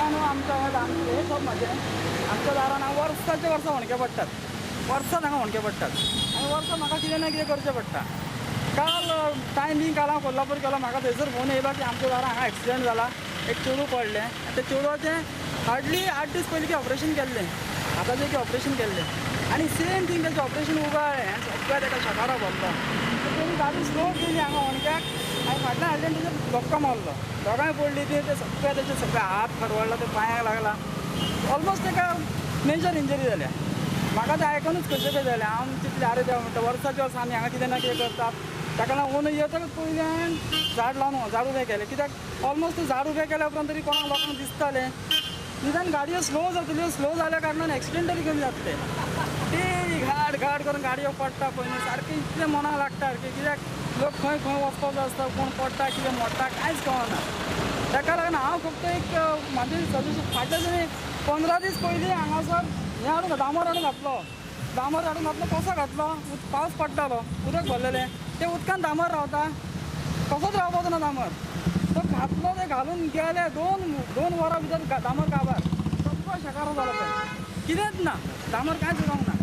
न्हू आमच्या हे सब म्हणजे आमच्या दारान वर्साचे वर्सां होणके पडटात, वर्सां हांगा होणके पडटात आनी वर्सां म्हाका कितें ना कितें करचें पडटा. काल टायमिंग काल हांव कोल्हापूर गेलो, म्हाका थंयसर फोन येयलो की आमच्या दारान हांगा एक्सिडेंट जाला, एक चेडूं पडलें आनी त्या चेडवाचें हार्डली 8 दीस पयलीं की ऑपरेशन केल्लें, हाताचें की ऑपरेशन केल्लें आनी सेम थिंग तेजें ऑपरेशन उगाळ्ळें आनी सगळ्या ताका शाकारा भरलो. तेणी गाडी स्लो केली हांगा होणक्याक आनी फाटल्यान हाडल्यान तेजेर धक्को मारलो, दोगांय पडली ती, ते सगळे हात खरवडला, ते पांयाक लागला, ऑलमोस्ट ताका मेजर इंजरी जाल्या. म्हाका तें आयकूनच कशें जालें, हांव चिंतलें आरे देवा म्हणटा वर्साच्या वर्स आमी हांगा कितें ना कितें करतात. ताका लागून ओन येतकच पयल्यान झाड लावन झाड उबें केलें, कित्याक ऑलमोस्ट झाड उबें केल्या उपरांत तरी कोणाक लोकांक दिसतालें निदान गाडयो स्लो जातल्यो, स्लो जाल्या कारणान एक्सिडेंट तरी कमी जातले. ती घाट घाट करून गाडयो पडटा पळय न्हू, सारकें इतलें मनाक लागता सारकें, कित्याक लोक खंय खंय वचपाचो आसता, कोण पडटा कितें मोडटा कांयच कळना. ताका लागून हांव फक्त एक म्हाजें सजेशन, फाटल्या दिनी 15 दीस पयलीं हांगासर हें हाडून दामोर हाडून घातलो, दामोर हाडून घातलो, कसो घातलो, पावस पडटालो, उदक भरलेलें, ते उदकान दामोर रावता, कसोच रावपाचो ना दामोर. तो घातलो, ते घालून गेले, दोन वरां भितर दामोर काबार, सगळो शेकारो जालो पळय, कितेंच ना, दामोर कांयच उरोंक ना.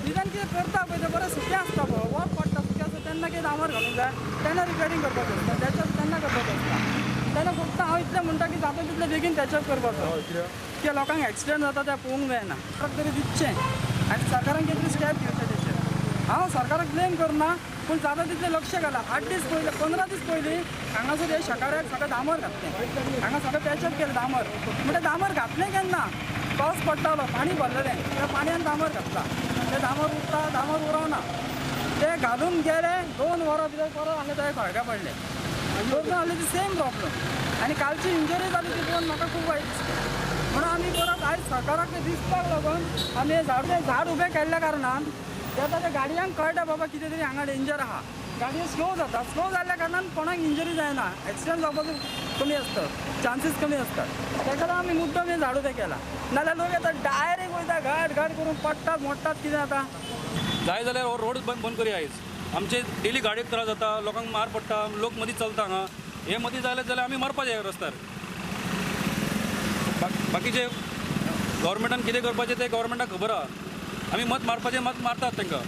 निदान कितें करता पळय तें बरें सुकें आसता पळय, वर पडटा सुकें आसता तेन्ना कितें दामोर घालूंक जाय, तेन्ना रिपेरींग करपाचें आसता, त्याच्यात तेन्ना करपाचें आसता. तेन्ना फक्त हांव इतलें म्हणटा की जाता तितलें बेगीन टॅचअप करपाचो, की लोकांक एक्सिडेंट जाता तें पळोवंक जायना, तरी दितचें आनी सरकारान कितें स्टेप घेवचें तेचेर. हांव सरकाराक ब्लेम करना, पूण जाता तितलें लक्ष घाला. 8 दीस पयलीं 15 दीस पयलीं हांगासर हे शेकाऱ्याक सगळें दामोर घातलें, हांगा सगळें पॅचअप केलें दामोर. म्हणटा दामोर घातलें केन्ना, पावस पडटालो, पाणी भरलेलें, त्या पाणयान दामोर घातला, तें दामोर उरता, दामोर उरवना, ते घालून गेले, 2 वरां भितर परत हांगा ते खळग्या पडले, दोन आहले ती सेम प्रॉब्लम. आनी कालची इंजरी जाली ती पळोवन म्हाका खूब वायट दिसलें. म्हणून आमी परत आयज सरकाराक तें दिसपाक लागून आमी हें झाड उबें केल्ल्या कारणान तें त्या गाडयांक कळटा बाबा कितें तरी हांगा डेंजर आहा, गाडयो स्लो जाता, स्लो जाल्ल्या कारणान कोणाक इंजरी जायना, एक्सिडेंट जावपाचो कमी आसता, चान्सीस कमी आसतात. ताका लागून आमी मुद्दम हें झाड उबें केलां. नाल्यार लोक येता डायरेक्ट वयता घाट घाट करून पडटात मोडटात, कितें जाता. जाय जाल्यार हो रोड बंद करूया आयज. आमचे डेली गाडयेक त्रास जाता, लोकांक मार पडटा, लोक मदीं चलता हांगा, हे मदीं जाल्यार आमी मरपाचे रस्त्यार. बाकीचे गव्हर्मेंटान कितें करपाचें तें गव्हर्मेंटाक खबर आहा, आमी मत मारपाचें मत मारतात तांकां.